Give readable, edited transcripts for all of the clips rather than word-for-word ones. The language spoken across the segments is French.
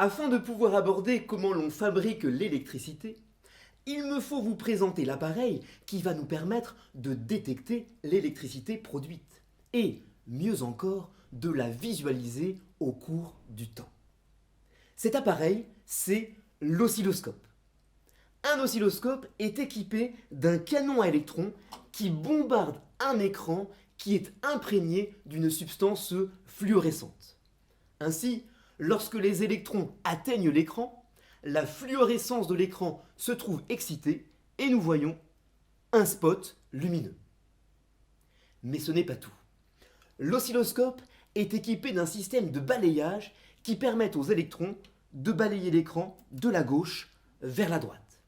Afin de pouvoir aborder comment l'on fabrique l'électricité, il me faut vous présenter l'appareil qui va nous permettre de détecter l'électricité produite et, mieux encore, de la visualiser au cours du temps. Cet appareil, c'est l'oscilloscope. Un oscilloscope est équipé d'un canon à électrons qui bombarde un écran qui est imprégné d'une substance fluorescente. Ainsi, lorsque les électrons atteignent l'écran, la fluorescence de l'écran se trouve excitée et nous voyons un spot lumineux. Mais ce n'est pas tout. L'oscilloscope est équipé d'un système de balayage qui permet aux électrons de balayer l'écran de la gauche vers la droite.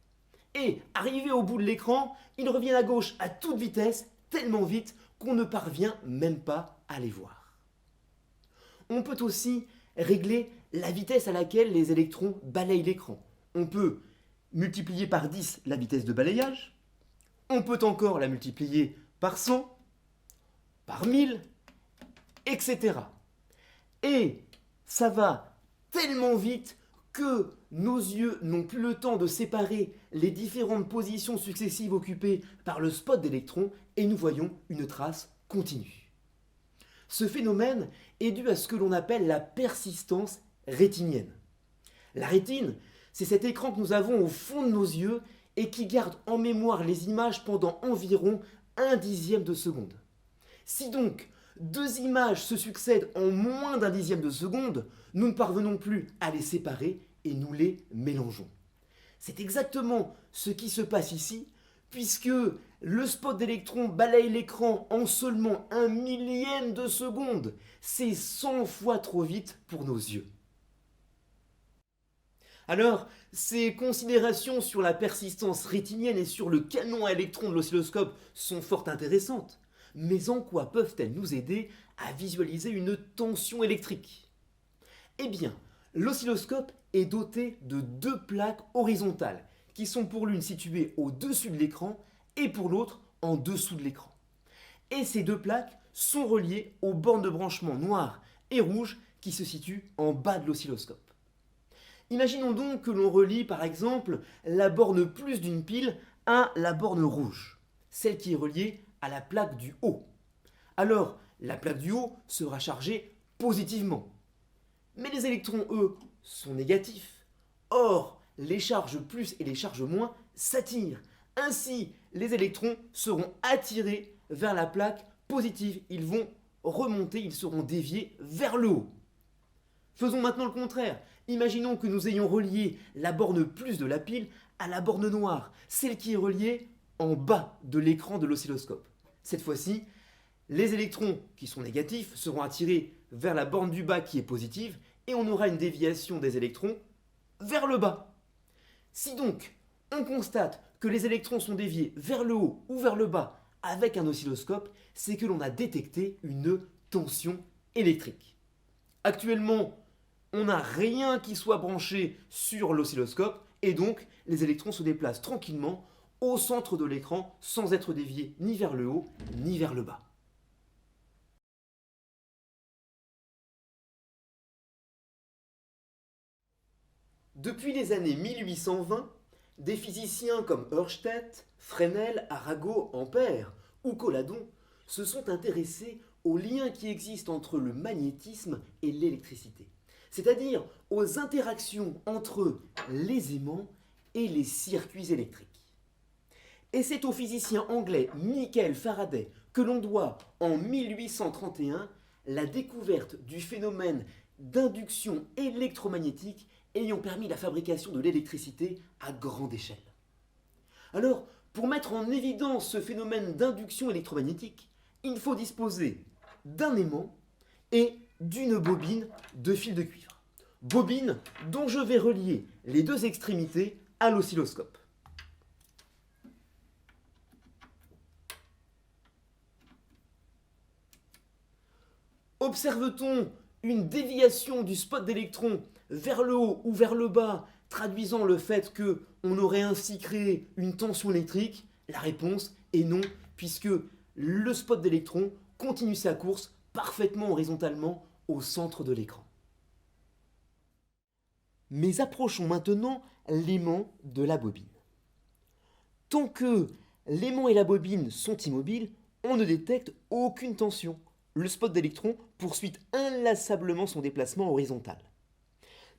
Et, arrivé au bout de l'écran, ils reviennent à gauche à toute vitesse, tellement vite qu'on ne parvient même pas à les voir. On peut aussi régler la vitesse à laquelle les électrons balayent l'écran. On peut multiplier par 10 la vitesse de balayage, on peut encore la multiplier par 100, par 1000, etc. Et ça va tellement vite que nos yeux n'ont plus le temps de séparer les différentes positions successives occupées par le spot d'électrons et nous voyons une trace continue. Ce phénomène est dû à ce que l'on appelle la persistance rétinienne. La rétine, c'est cet écran que nous avons au fond de nos yeux et qui garde en mémoire les images pendant environ 1/10 de seconde. Si donc deux images se succèdent en moins d'1/10 de seconde, nous ne parvenons plus à les séparer et nous les mélangeons. C'est exactement ce qui se passe ici, puisque le spot d'électrons balaye l'écran en seulement 1/1000 de seconde. C'est 100 fois trop vite pour nos yeux. Alors, ces considérations sur la persistance rétinienne et sur le canon à électrons de l'oscilloscope sont fort intéressantes. Mais en quoi peuvent-elles nous aider à visualiser une tension électrique? Eh bien, l'oscilloscope est doté de deux plaques horizontales qui sont pour l'une situées au-dessus de l'écran et pour l'autre en dessous de l'écran. Et ces deux plaques sont reliées aux bornes de branchement noires et rouges qui se situent en bas de l'oscilloscope. Imaginons donc que l'on relie par exemple la borne plus d'une pile à la borne rouge, celle qui est reliée à la plaque du haut. Alors, la plaque du haut sera chargée positivement. Mais les électrons, eux, sont négatifs. Or, les charges plus et les charges moins s'attirent. Ainsi, les électrons seront attirés vers la plaque positive. Ils vont remonter, ils seront déviés vers le haut. Faisons maintenant le contraire. Imaginons que nous ayons relié la borne plus de la pile à la borne noire, celle qui est reliée en bas de l'écran de l'oscilloscope. Cette fois-ci, les électrons qui sont négatifs seront attirés vers la borne du bas qui est positive et on aura une déviation des électrons vers le bas. Si donc on constate que les électrons sont déviés vers le haut ou vers le bas avec un oscilloscope, c'est que l'on a détecté une tension électrique. Actuellement, on n'a rien qui soit branché sur l'oscilloscope et donc les électrons se déplacent tranquillement au centre de l'écran sans être déviés ni vers le haut ni vers le bas. Depuis les années 1820, des physiciens comme Ørsted, Fresnel, Arago, Ampère ou Colladon se sont intéressés aux liens qui existent entre le magnétisme et l'électricité, c'est-à-dire aux interactions entre les aimants et les circuits électriques. Et c'est au physicien anglais Michael Faraday que l'on doit, en 1831, la découverte du phénomène d'induction électromagnétique ayant permis la fabrication de l'électricité à grande échelle. Alors, pour mettre en évidence ce phénomène d'induction électromagnétique, il faut disposer d'un aimant et d'une bobine de fil de cuivre. Bobine dont je vais relier les deux extrémités à l'oscilloscope. Observe-t-on une déviation du spot d'électrons vers le haut ou vers le bas, traduisant le fait qu'on aurait ainsi créé une tension électrique? La réponse est non, puisque le spot d'électrons continue sa course parfaitement horizontalement au centre de l'écran. Mais approchons maintenant l'aimant de la bobine. Tant que l'aimant et la bobine sont immobiles, on ne détecte aucune tension. Le spot d'électron poursuit inlassablement son déplacement horizontal.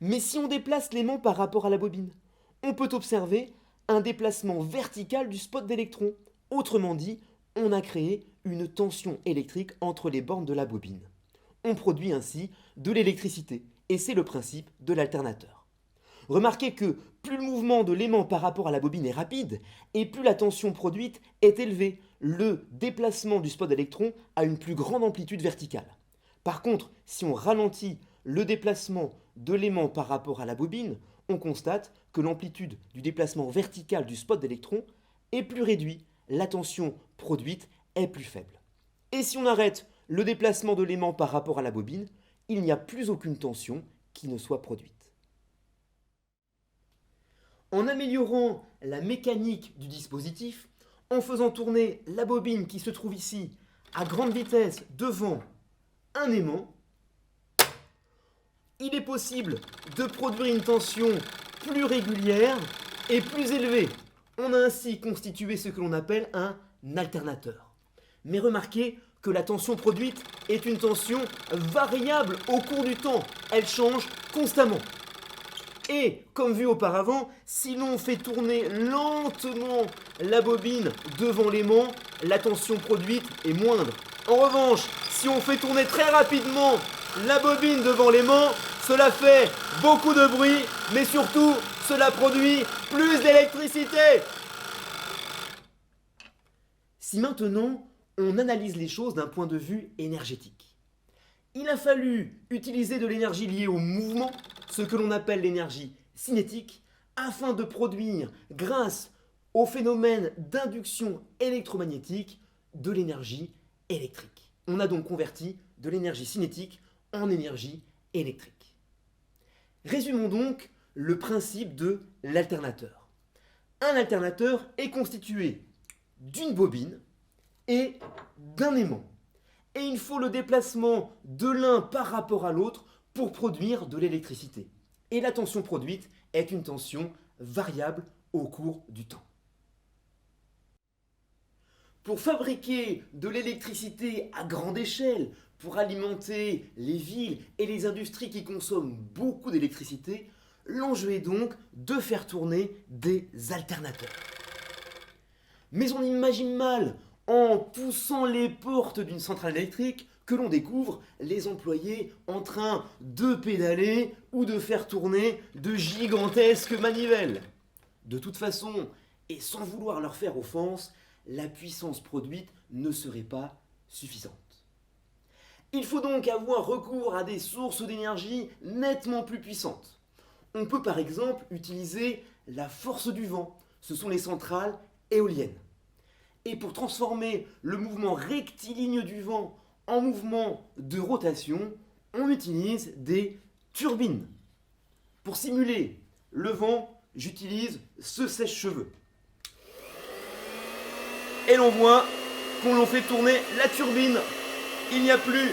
Mais si on déplace l'aimant par rapport à la bobine, on peut observer un déplacement vertical du spot d'électron. Autrement dit, on a créé une tension électrique entre les bornes de la bobine. On produit ainsi de l'électricité, et c'est le principe de l'alternateur. Remarquez que plus le mouvement de l'aimant par rapport à la bobine est rapide, et plus la tension produite est élevée. Le déplacement du spot d'électron a une plus grande amplitude verticale. Par contre, si on ralentit le déplacement de l'aimant par rapport à la bobine, on constate que l'amplitude du déplacement vertical du spot d'électron est plus réduite, la tension produite est plus faible. Et si on arrête le déplacement de l'aimant par rapport à la bobine, il n'y a plus aucune tension qui ne soit produite. En améliorant la mécanique du dispositif, en faisant tourner la bobine qui se trouve ici à grande vitesse devant un aimant, il est possible de produire une tension plus régulière et plus élevée. On a ainsi constitué ce que l'on appelle un alternateur. Mais remarquez que la tension produite est une tension variable au cours du temps. Elle change constamment. Et, comme vu auparavant, si l'on fait tourner lentement la bobine devant l'aimant, la tension produite est moindre. En revanche, si on fait tourner très rapidement la bobine devant l'aimant, cela fait beaucoup de bruit, mais surtout, cela produit plus d'électricité. Si maintenant, on analyse les choses d'un point de vue énergétique, il a fallu utiliser de l'énergie liée au mouvement, ce que l'on appelle l'énergie cinétique, afin de produire, grâce au phénomène d'induction électromagnétique, de l'énergie électrique. On a donc converti de l'énergie cinétique en énergie électrique. Résumons donc le principe de l'alternateur. Un alternateur est constitué d'une bobine et d'un aimant. Et il faut le déplacement de l'un par rapport à l'autre pour produire de l'électricité. Et la tension produite est une tension variable au cours du temps. Pour fabriquer de l'électricité à grande échelle, pour alimenter les villes et les industries qui consomment beaucoup d'électricité, l'enjeu est donc de faire tourner des alternateurs. Mais on imagine mal, en poussant les portes d'une centrale électrique, que l'on découvre les employés en train de pédaler ou de faire tourner de gigantesques manivelles. De toute façon, et sans vouloir leur faire offense, la puissance produite ne serait pas suffisante. Il faut donc avoir recours à des sources d'énergie nettement plus puissantes. On peut par exemple utiliser la force du vent, ce sont les centrales éoliennes. Et pour transformer le mouvement rectiligne du vent en mouvement de rotation, on utilise des turbines. Pour simuler le vent, j'utilise ce sèche-cheveux. Et l'on voit qu'on l'on fait tourner la turbine. Il n'y a plus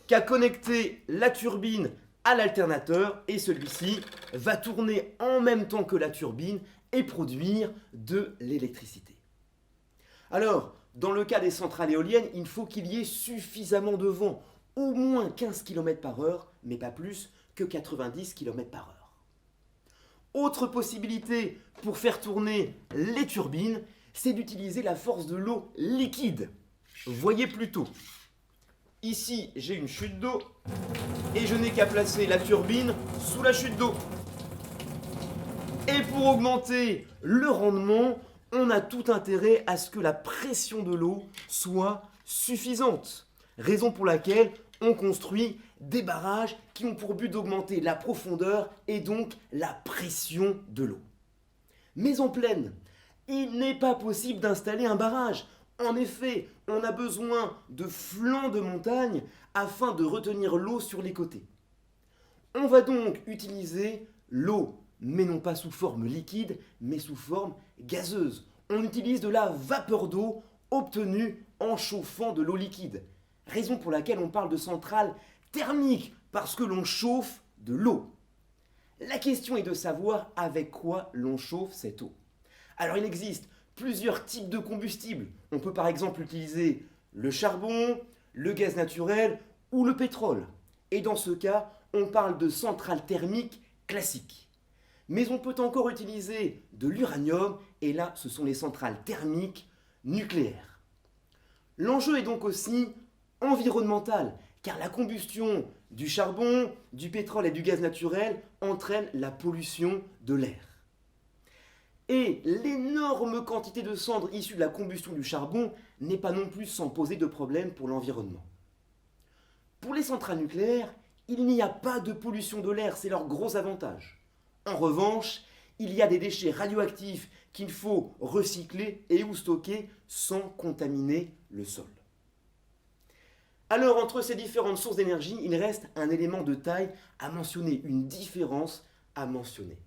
qu'à connecter la turbine à l'alternateur et celui-ci va tourner en même temps que la turbine et produire de l'électricité. Alors, dans le cas des centrales éoliennes, il faut qu'il y ait suffisamment de vent, au moins 15 km/h, mais pas plus que 90 km/h. Autre possibilité pour faire tourner les turbines, c'est d'utiliser la force de l'eau liquide. Voyez plutôt. Ici, j'ai une chute d'eau et je n'ai qu'à placer la turbine sous la chute d'eau. Et pour augmenter le rendement, on a tout intérêt à ce que la pression de l'eau soit suffisante. Raison pour laquelle on construit des barrages qui ont pour but d'augmenter la profondeur et donc la pression de l'eau. Mais en plaine, il n'est pas possible d'installer un barrage. En effet, on a besoin de flancs de montagne afin de retenir l'eau sur les côtés. On va donc utiliser l'eau, mais non pas sous forme liquide, mais sous forme gazeuse. On utilise de la vapeur d'eau obtenue en chauffant de l'eau liquide. Raison pour laquelle on parle de centrale thermique, parce que l'on chauffe de l'eau. La question est de savoir avec quoi l'on chauffe cette eau. Alors il existe plusieurs types de combustibles. On peut par exemple utiliser le charbon, le gaz naturel ou le pétrole. Et dans ce cas, on parle de centrales thermiques classiques. Mais on peut encore utiliser de l'uranium, et là, ce sont les centrales thermiques nucléaires. L'enjeu est donc aussi environnemental, car la combustion du charbon, du pétrole et du gaz naturel entraîne la pollution de l'air. Et l'énorme quantité de cendres issues de la combustion du charbon n'est pas non plus sans poser de problème pour l'environnement. Pour les centrales nucléaires, il n'y a pas de pollution de l'air, c'est leur gros avantage. En revanche, il y a des déchets radioactifs qu'il faut recycler et ou stocker sans contaminer le sol. Alors, entre ces différentes sources d'énergie, il reste un élément de taille à mentionner, une différence à mentionner.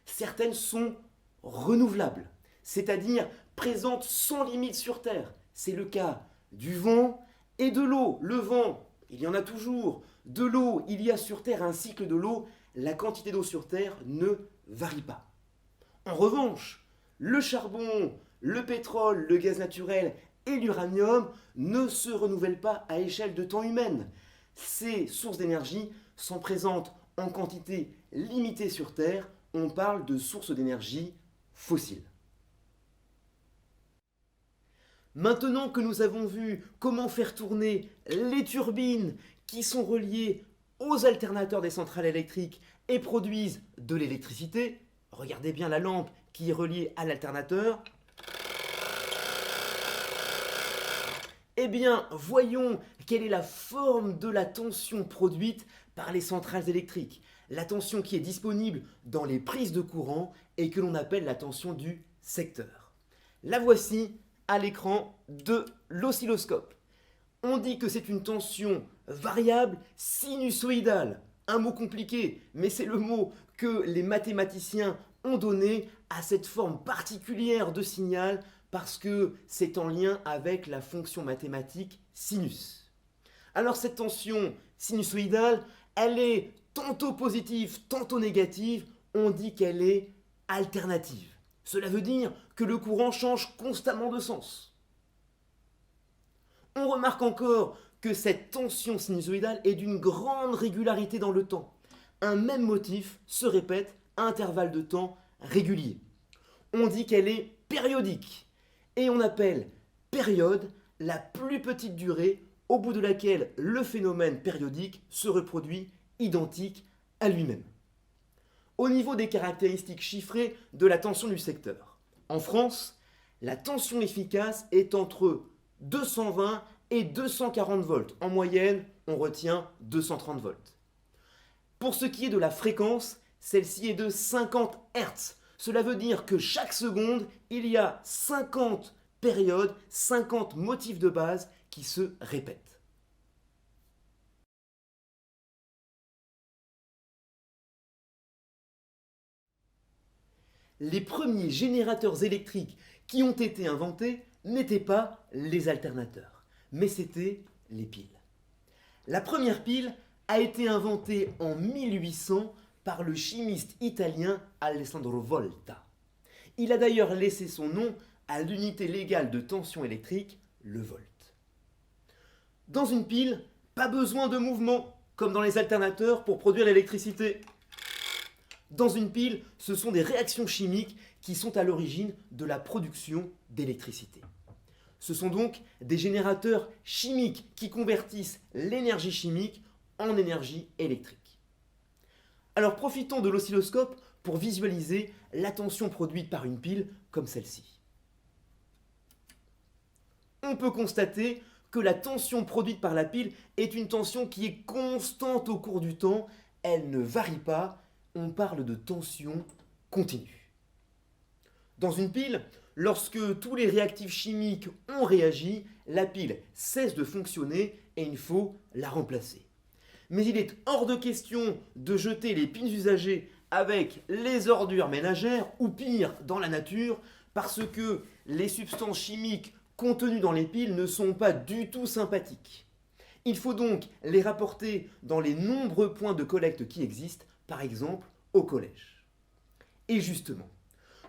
Certaines sont renouvelables, c'est-à-dire présentes sans limite sur Terre. C'est le cas du vent et de l'eau. Le vent, il y en a toujours. De l'eau, il y a sur Terre un cycle de l'eau. La quantité d'eau sur Terre ne varie pas. En revanche, le charbon, le pétrole, le gaz naturel et l'uranium ne se renouvellent pas à échelle de temps humaine. Ces sources d'énergie sont présentes en quantité limitée sur Terre. On parle de sources d'énergie fossiles. Maintenant que nous avons vu comment faire tourner les turbines qui sont reliées aux alternateurs des centrales électriques et produisent de l'électricité, regardez bien la lampe qui est reliée à l'alternateur. Eh bien, voyons quelle est la forme de la tension produite par les centrales électriques. La tension qui est disponible dans les prises de courant et que l'on appelle la tension du secteur. La voici à l'écran de l'oscilloscope. On dit que c'est une tension variable sinusoïdale. Un mot compliqué, mais c'est le mot que les mathématiciens ont donné à cette forme particulière de signal parce que c'est en lien avec la fonction mathématique sinus. Alors cette tension sinusoïdale, elle est tantôt positive, tantôt négative. On dit qu'elle est alternative. Cela veut dire que le courant change constamment de sens. On remarque encore que cette tension sinusoïdale est d'une grande régularité dans le temps. Un même motif se répète à intervalles de temps réguliers. On dit qu'elle est périodique et on appelle période la plus petite durée au bout de laquelle le phénomène périodique se reproduit identique à lui-même. Au niveau des caractéristiques chiffrées de la tension du secteur, en France, la tension efficace est entre 220 et 240 volts. En moyenne, on retient 230 volts. Pour ce qui est de la fréquence, celle-ci est de 50 Hz. Cela veut dire que chaque seconde, il y a 50 périodes, 50 motifs de base qui se répètent. Les premiers générateurs électriques qui ont été inventés n'étaient pas les alternateurs, mais c'étaient les piles. La première pile a été inventée en 1800 par le chimiste italien Alessandro Volta. Il a d'ailleurs laissé son nom à l'unité légale de tension électrique, le volt. Dans une pile, pas besoin de mouvement, comme dans les alternateurs pour produire l'électricité. Dans une pile, ce sont des réactions chimiques qui sont à l'origine de la production d'électricité. Ce sont donc des générateurs chimiques qui convertissent l'énergie chimique en énergie électrique. Alors profitons de l'oscilloscope pour visualiser la tension produite par une pile comme celle-ci. On peut constater que la tension produite par la pile est une tension qui est constante au cours du temps, elle ne varie pas. On parle de tension continue. Dans une pile, lorsque tous les réactifs chimiques ont réagi, la pile cesse de fonctionner et il faut la remplacer. Mais il est hors de question de jeter les piles usagées avec les ordures ménagères ou pire dans la nature parce que les substances chimiques contenues dans les piles ne sont pas du tout sympathiques. Il faut donc les rapporter dans les nombreux points de collecte qui existent, par exemple au collège. Et justement,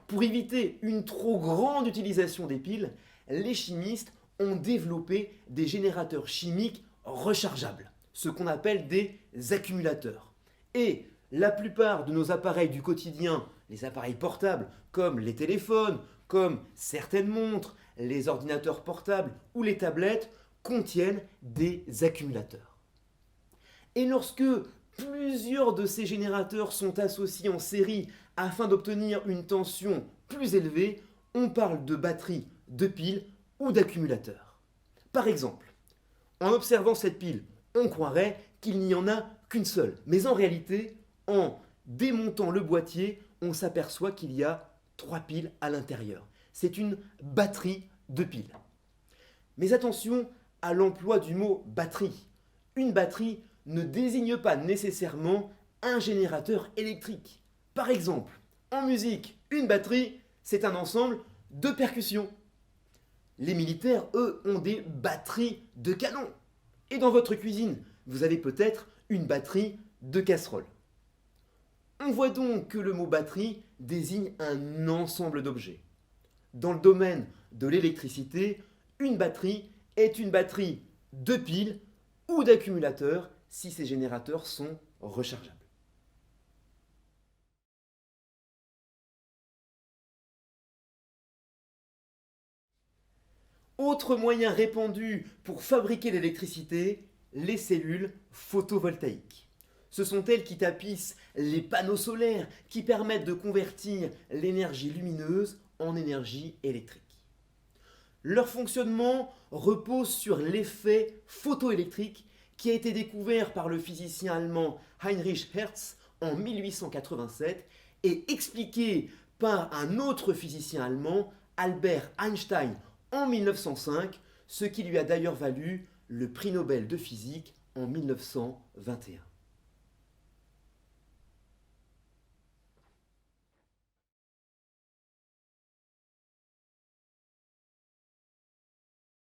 pour éviter une trop grande utilisation des piles, les chimistes ont développé des générateurs chimiques rechargeables, ce qu'on appelle des accumulateurs. Et la plupart de nos appareils du quotidien, les appareils portables comme les téléphones, comme certaines montres, les ordinateurs portables ou les tablettes, contiennent des accumulateurs. Et lorsque plusieurs de ces générateurs sont associés en série afin d'obtenir une tension plus élevée, on parle de batterie, de pile ou d'accumulateur. Par exemple, en observant cette pile, on croirait qu'il n'y en a qu'une seule. Mais en réalité, en démontant le boîtier, on s'aperçoit qu'il y a 3 piles à l'intérieur. C'est une batterie de piles. Mais attention à l'emploi du mot batterie. Une batterie ne désigne pas nécessairement un générateur électrique. Par exemple, en musique, une batterie, c'est un ensemble de percussions. Les militaires, eux, ont des batteries de canon. Et dans votre cuisine, vous avez peut-être une batterie de casserole. On voit donc que le mot batterie désigne un ensemble d'objets. Dans le domaine de l'électricité, une batterie est une batterie de piles ou d'accumulateurs si ces générateurs sont rechargeables. Autre moyen répandu pour fabriquer l'électricité, les cellules photovoltaïques. Ce sont elles qui tapissent les panneaux solaires qui permettent de convertir l'énergie lumineuse en énergie électrique. Leur fonctionnement repose sur l'effet photoélectrique qui a été découvert par le physicien allemand Heinrich Hertz en 1887 et expliqué par un autre physicien allemand, Albert Einstein, en 1905, ce qui lui a d'ailleurs valu le prix Nobel de physique en 1921.